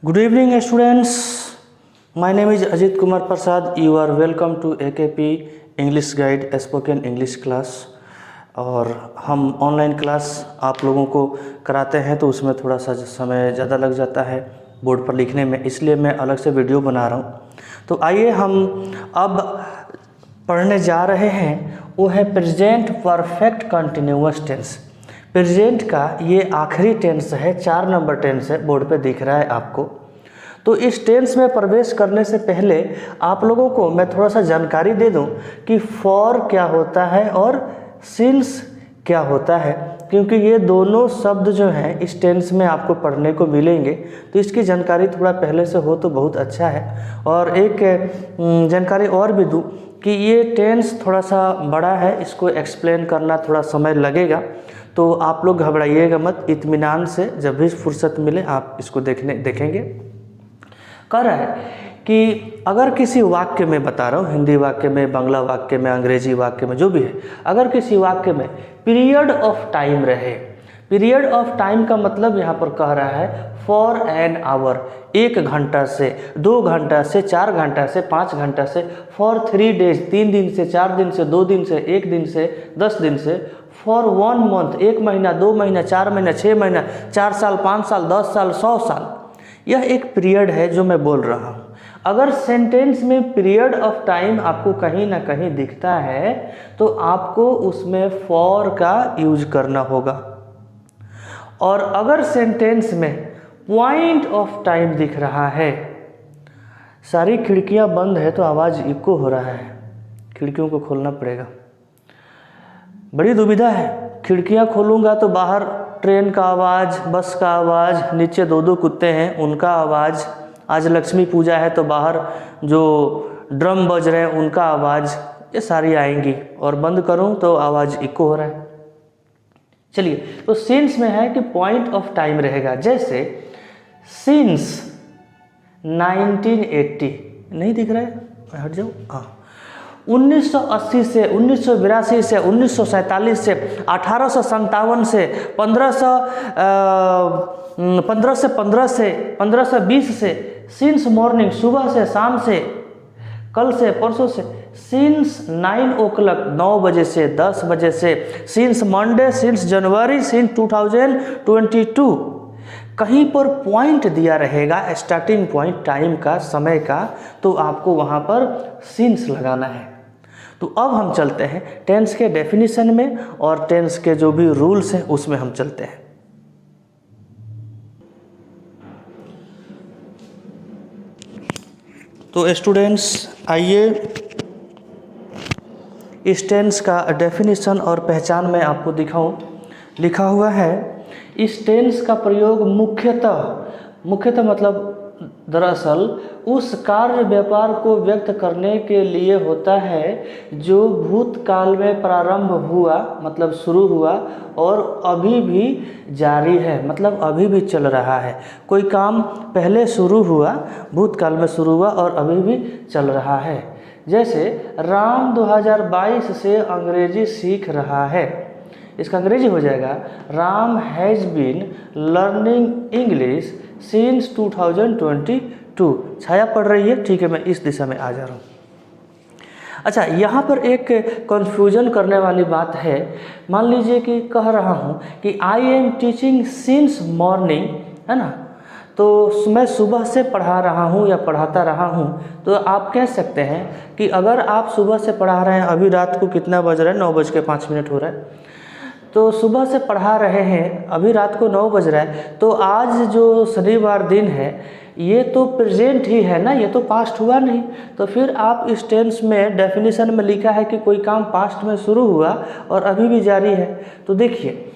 Good evening students, my name is Ajit Kumar Prasad. You are welcome to AKP English Guide Spoken English class। और हम online class आप लोगों को कराते हैं तो उसमें थोड़ा सा समय ज़्यादा लग जाता है बोर्ड पर लिखने में, इसलिए मैं अलग से वीडियो बना रहा हूँ। तो आइए हम अब पढ़ने जा रहे हैं, वो है present perfect continuous tense. Present का ये आखिरी टेंस है, 4 नंबर टेंस है, बोर्ड पे दिख रहा है आपको। तो इस टेंस में प्रवेश करने से पहले आप लोगों को मैं थोड़ा सा जानकारी दे दूं कि फॉर क्या होता है और सिंस क्या होता है, क्योंकि ये दोनों शब्द जो हैं इस टेंस में आपको पढ़ने को मिलेंगे। तो इसकी जानकारी थोड़ा पहले से हो तो बहुत अच्छा है। और एक जानकारी और भी दूं कि ये टेंस थोड़ा सा बड़ा है, इसको एक्सप्लेन करना थोड़ा समय लगेगा, तो आप लोग घबराइएगा मत, इत्मीनान से जब भी फुर्सत मिले आप इसको देखेंगे। कह रहा है कि अगर किसी वाक्य में, बता रहा हूँ हिंदी वाक्य में, बांग्ला वाक्य में, अंग्रेजी वाक्य में, जो भी है, अगर किसी वाक्य में पीरियड ऑफ टाइम रहे, पीरियड ऑफ टाइम का मतलब यहाँ पर कह रहा है फॉर एन आवर, 1 घंटा से, 2 घंटा से, 4 घंटा से, 5 घंटा से, फॉर 3 डेज, 3 दिन से, 4 दिन से, 2 दिन से, 1 दिन से, 10 दिन से, फॉर 1 मंथ, 1 महीना, 2 महीना, 4 महीना, 6 महीना, 4 साल, 5 साल, 10 साल, 100 साल, यह एक पीरियड है जो मैं बोल रहा हूँ। अगर सेंटेंस में पीरियड ऑफ टाइम आपको कहीं ना कहीं दिखता है तो आपको उसमें फॉर का यूज करना होगा। और अगर सेंटेंस में पॉइंट ऑफ टाइम दिख रहा है, सारी खिड़कियां बंद है तो आवाज़ इको हो रहा है, खिड़कियों को खोलना पड़ेगा, बड़ी दुविधा है। खिड़कियां खोलूंगा तो बाहर ट्रेन का आवाज़, बस का आवाज़, नीचे 2 कुत्ते हैं उनका आवाज़, आज लक्ष्मी पूजा है तो बाहर जो ड्रम बज रहे हैं उनका आवाज़, ये सारी आएंगी। और बंद करूं तो आवाज़ इको हो रहा है। चलिए, तो सिंस में है कि पॉइंट ऑफ टाइम रहेगा, जैसे सिंस 1980, नहीं दिख रहा है, हट जाओ, हाँ, 1980 से, 1982 से, 1947 से, 1857 से, 1520 से, सिंस मॉर्निंग, सुबह से, शाम से, कल से, परसों से, सिंस 9 o'clock, 9 बजे से, 10 बजे से, since Monday, since January, since 2022, कहीं पर पॉइंट दिया रहेगा, स्टार्टिंग पॉइंट टाइम का, समय का, तो आपको वहाँ पर सिंस लगाना है। तो अब हम चलते हैं टेंस के डेफिनेशन में और टेंस के जो भी रूल्स हैं उसमें हम चलते हैं। तो स्टूडेंट्स आइए, इस टेंस का डेफिनेशन और पहचान मैं आपको दिखाऊं। लिखा हुआ है, इस टेंस का प्रयोग मुख्यतः मतलब दरअसल उस कार्य व्यापार को व्यक्त करने के लिए होता है जो भूतकाल में प्रारंभ हुआ, मतलब शुरू हुआ, और अभी भी जारी है, मतलब अभी भी चल रहा है। कोई काम पहले शुरू हुआ, भूतकाल में शुरू हुआ और अभी भी चल रहा है। जैसे राम 2022 से अंग्रेजी सीख रहा है, इसका अंग्रेजी हो जाएगा Ram has been learning English since 2022। छाया पड़ रही है, ठीक है, मैं इस दिशा में आ जा रहा हूँ। अच्छा, यहाँ पर एक कन्फ्यूजन करने वाली बात है। मान लीजिए कि कह रहा हूँ कि I am teaching since morning, है ना, तो मैं सुबह से पढ़ा रहा हूँ या पढ़ाता रहा हूँ, तो आप कह सकते हैं कि अगर आप सुबह से पढ़ा रहे हैं, अभी रात को कितना बज रहा है, 9:05 हो रहा है, तो सुबह से पढ़ा रहे हैं, अभी रात को 9 बज रहा है, तो आज जो शनिवार दिन है ये तो प्रेजेंट ही है ना, ये तो पास्ट हुआ नहीं। तो फिर आप इस टेंस में डेफिनेशन में लिखा है कि कोई काम पास्ट में शुरू हुआ और अभी भी जारी है। तो देखिए,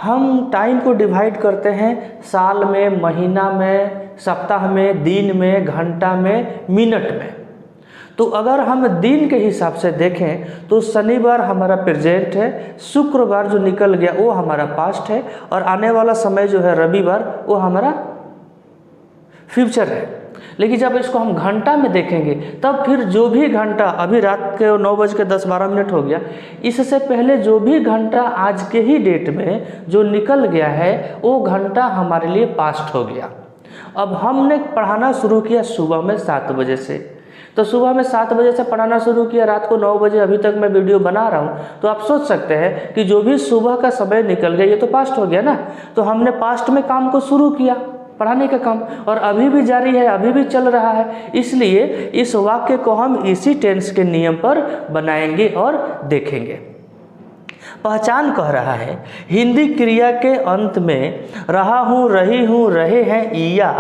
हम टाइम को डिवाइड करते हैं साल में, महीना में, सप्ताह में, दिन में, घंटा में, मिनट में। तो अगर हम दिन के हिसाब से देखें तो शनिवार हमारा प्रेजेंट है, शुक्रवार जो निकल गया वो हमारा पास्ट है, और आने वाला समय जो है रविवार, वो हमारा फ्यूचर है। लेकिन जब इसको हम घंटा में देखेंगे तब फिर जो भी घंटा, अभी रात के 9:10-12 हो गया, इससे पहले जो भी घंटा आज के ही डेट में जो निकल गया है वो घंटा हमारे लिए पास्ट हो गया। अब हमने पढ़ाना शुरू किया सुबह में 7 बजे से, तो सुबह में 7 बजे से पढ़ाना शुरू किया, रात को 9 बजे अभी तक मैं वीडियो बना रहा हूँ। तो आप सोच सकते हैं कि जो भी सुबह का समय निकल गया ये तो पास्ट हो गया ना। तो हमने पास्ट में काम को शुरू किया, पढ़ाने का काम, और अभी भी जारी है, अभी भी चल रहा है। इसलिए इस वाक्य को हम इसी टेंस के नियम पर बनाएंगे और देखेंगे। पहचान कह रहा है हिंदी क्रिया के अंत में रहा हूँ, रही हूँ, रहे हैं, या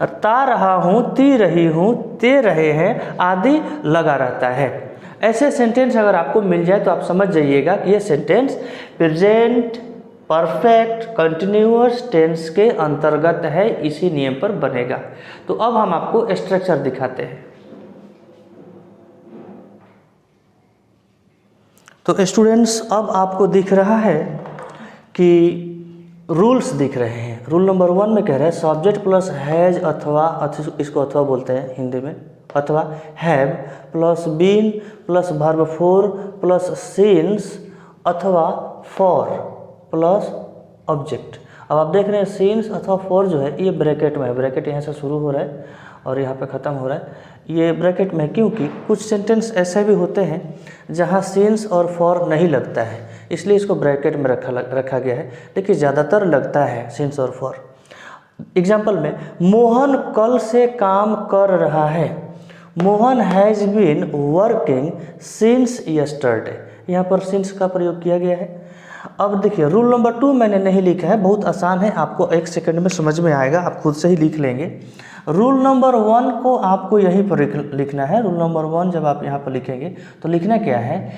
ता रहा हूँ, ती रही हूँ, ते रहे हैं आदि लगा रहता है। ऐसे सेंटेंस अगर आपको मिल जाए तो आप समझ जाइएगा कि ये sentence present perfect continuous tense के अंतर्गत है, इसी नियम पर बनेगा। तो अब हम आपको स्ट्रक्चर दिखाते हैं। तो स्टूडेंट्स, अब आपको दिख रहा है कि रूल्स दिख रहे हैं। रूल नंबर 1 में कह रहा है सब्जेक्ट प्लस हैज अथवा इसको अथवा बोलते हैं हिंदी में, अथवा have plus been plus verb four plus since अथवा फॉर प्लस ऑब्जेक्ट। अब आप देख रहे हैं सिंस अथवा फॉर जो है ये ब्रैकेट में है, ब्रैकेट यहाँ से शुरू हो रहा है और यहाँ पे ख़त्म हो रहा है। ये ब्रैकेट में, क्योंकि कुछ सेंटेंस ऐसे भी होते हैं जहाँ सिंस और फॉर नहीं लगता है, इसलिए इसको ब्रैकेट में रखा गया है। देखिए ज़्यादातर लगता है सिंस और फॉर। एग्जाम्पल में मोहन कल से काम कर रहा है, Mohan has been working since yesterday, यहाँ पर सिंस का प्रयोग किया गया है। अब देखिए रूल नंबर 2 मैंने नहीं लिखा है, बहुत आसान है, आपको 1 सेकंड में समझ में आएगा, आप खुद से ही लिख लेंगे। रूल नंबर 1 को आपको यहीं पर लिखना है। रूल नंबर 1 जब आप यहाँ पर लिखेंगे तो लिखना क्या है,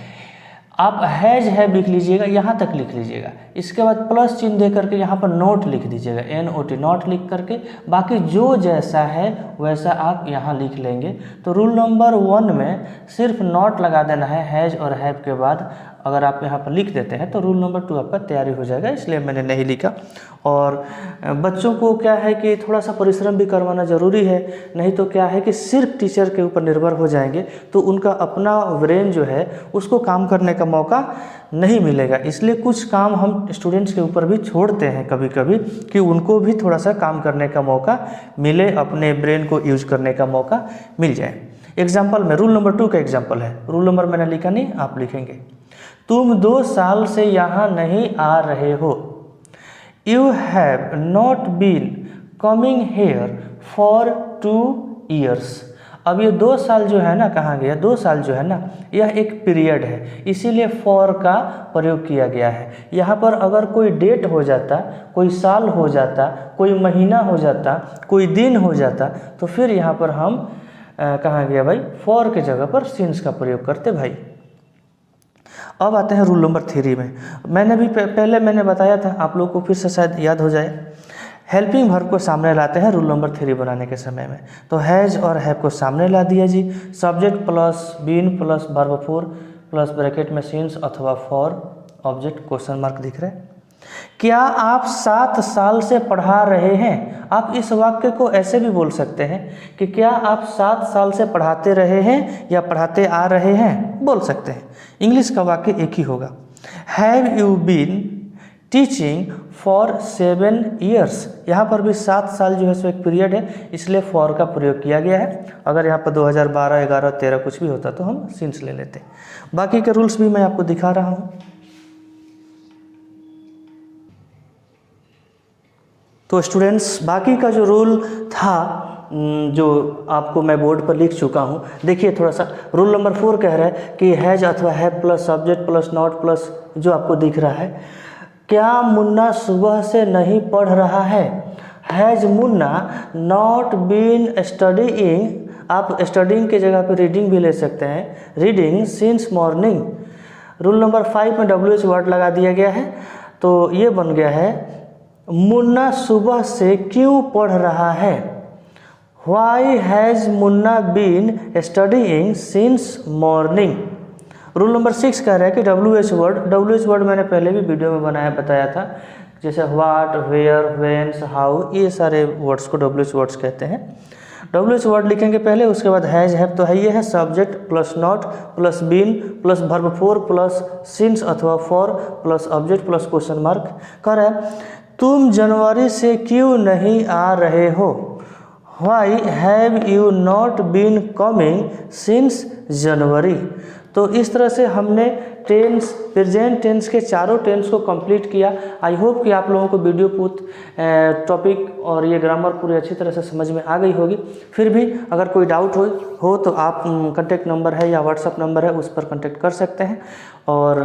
आप हैज है लिख लीजिएगा, यहाँ तक लिख लीजिएगा, इसके बाद प्लस चिन्ह दे करके यहाँ पर नोट लिख दीजिएगा, NOT नोट लिख करके, बाकी जो जैसा है वैसा आप यहाँ लिख लेंगे। तो रूल नंबर 1 में सिर्फ नोट लगा देना है हैज और हैव के बाद। अगर आप यहाँ पर लिख देते हैं तो रूल नंबर 2 आपका तैयारी हो जाएगा, इसलिए मैंने नहीं लिखा। और बच्चों को क्या है कि थोड़ा सा परिश्रम भी करवाना ज़रूरी है, नहीं तो क्या है कि सिर्फ टीचर के ऊपर निर्भर हो जाएंगे तो उनका अपना ब्रेन जो है उसको काम करने का मौका नहीं मिलेगा। इसलिए कुछ काम हम स्टूडेंट्स के ऊपर भी छोड़ते हैं कभी कभी कि उनको भी थोड़ा सा काम करने का मौका मिले, अपने ब्रेन को यूज करने का मौका मिल जाए। एग्जाम्पल में रूल नंबर 2 का एग्जाम्पल है, रूल नंबर मैंने लिखा नहीं, आप लिखेंगे। तुम 2 साल से यहाँ नहीं आ रहे हो, you have not been coming here for 2 years। अब ये 2 साल जो है ना कहाँ गया, 2 साल जो है ना यह एक पीरियड है, इसीलिए फॉर का प्रयोग किया गया है। यहाँ पर अगर कोई डेट हो जाता, कोई साल हो जाता, कोई महीना हो जाता, कोई दिन हो जाता, तो फिर यहाँ पर हम कहाँ गया भाई, फॉर के जगह पर सिंस का प्रयोग करते भाई। अब आते हैं रूल नंबर 3 में। मैंने भी पहले मैंने बताया था, आप लोग को फिर से शायद याद हो जाए। हेल्पिंग वर्ब को सामने लाते हैं रूल नंबर 3 बनाने के समय में। तो हैज़ और हैव को सामने ला दिया जी, subject plus been plus verb four plus bracket में सिंस अथवा फॉर ऑब्जेक्ट क्वेश्चन मार्क दिख रहे हैं। क्या आप 7 साल से पढ़ा रहे हैं? आप इस वाक्य को ऐसे भी बोल सकते हैं कि क्या आप 7 साल से पढ़ाते रहे हैं या पढ़ाते आ रहे हैं, बोल सकते हैं। इंग्लिश का वाक्य एक ही होगा। Have you been teaching for 7 years। यहाँ पर भी 7 साल जो है सो एक पीरियड है, इसलिए फॉर का प्रयोग किया गया है। अगर यहाँ पर 2012, 11, 13 कुछ भी होता तो हम सिंस ले लेते। बाकी के रूल्स भी मैं आपको दिखा रहा हूँ। तो स्टूडेंट्स, बाकी का जो रूल था जो आपको मैं बोर्ड पर लिख चुका हूँ, देखिए थोड़ा सा। रूल नंबर 4 कह रहा है कि हैज अथवा have plus subject plus not plus जो आपको दिख रहा है, क्या मुन्ना सुबह से नहीं पढ़ रहा है? Has Munna not been studying, आप स्टडीइंग के जगह पे रीडिंग भी ले सकते हैं, reading since morning. Rule number 5 में WH वर्ड लगा दिया गया है, तो ये बन गया है मुन्ना सुबह से क्यों पढ़ रहा है? Why has Munna been studying since morning. Rule number 6 कह रहा है कि WH वर्ड मैंने पहले भी वीडियो में बताया था, जैसे व्हाट, वेयर, व्हेन, हाउ, ये सारे वर्ड्स को WH वर्ड्स कहते हैं। WH वर्ड लिखेंगे पहले, उसके बाद हैज हैव तो है ये है, subject plus not plus been plus verb four plus since अथवा for plus object plus question mark. कह रहा है तुम जनवरी से क्यों नहीं आ रहे हो? Why have you not been coming since January? तो इस तरह से हमने टेंस, प्रेजेंट टेंस के चारों टेंस को कंप्लीट किया। आई होप कि आप लोगों को वीडियो टॉपिक और ये ग्रामर पूरी अच्छी तरह से समझ में आ गई होगी। फिर भी अगर कोई डाउट हो तो आप कांटेक्ट नंबर है या व्हाट्सअप नंबर है उस पर कांटेक्ट कर सकते हैं। और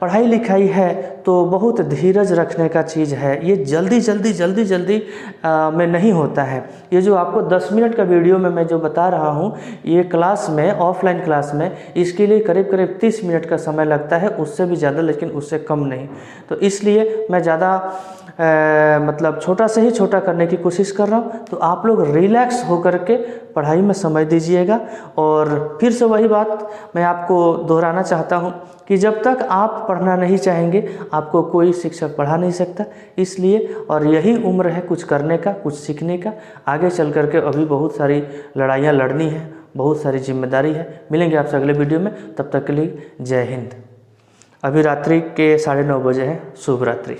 पढ़ाई लिखाई है तो बहुत धीरज रखने का चीज़ है, ये जल्दी में नहीं होता है। ये जो आपको 10 मिनट का वीडियो में मैं जो बता रहा हूँ, ये क्लास में, ऑफलाइन क्लास में इसके लिए करीब 30 मिनट का समय लगता है, उससे भी ज़्यादा, लेकिन उससे कम नहीं। तो इसलिए मैं ज़्यादा मतलब छोटा से ही छोटा करने की कोशिश कर रहा हूँ। तो आप लोग रिलैक्स होकर के पढ़ाई में समय दीजिएगा। और फिर से वही बात मैं आपको दोहराना चाहता हूँ कि जब तक आप पढ़ना नहीं चाहेंगे आपको कोई शिक्षक पढ़ा नहीं सकता। इसलिए, और यही उम्र है कुछ करने का, कुछ सीखने का। आगे चल करके अभी बहुत सारी लड़ाइयाँ लड़नी है, बहुत सारी जिम्मेदारी है। मिलेंगे आपसे अगले वीडियो में, तब तक के लिए जय हिंद। अभी रात्रि के 9:30 बजे हैं। शुभ रात्रि।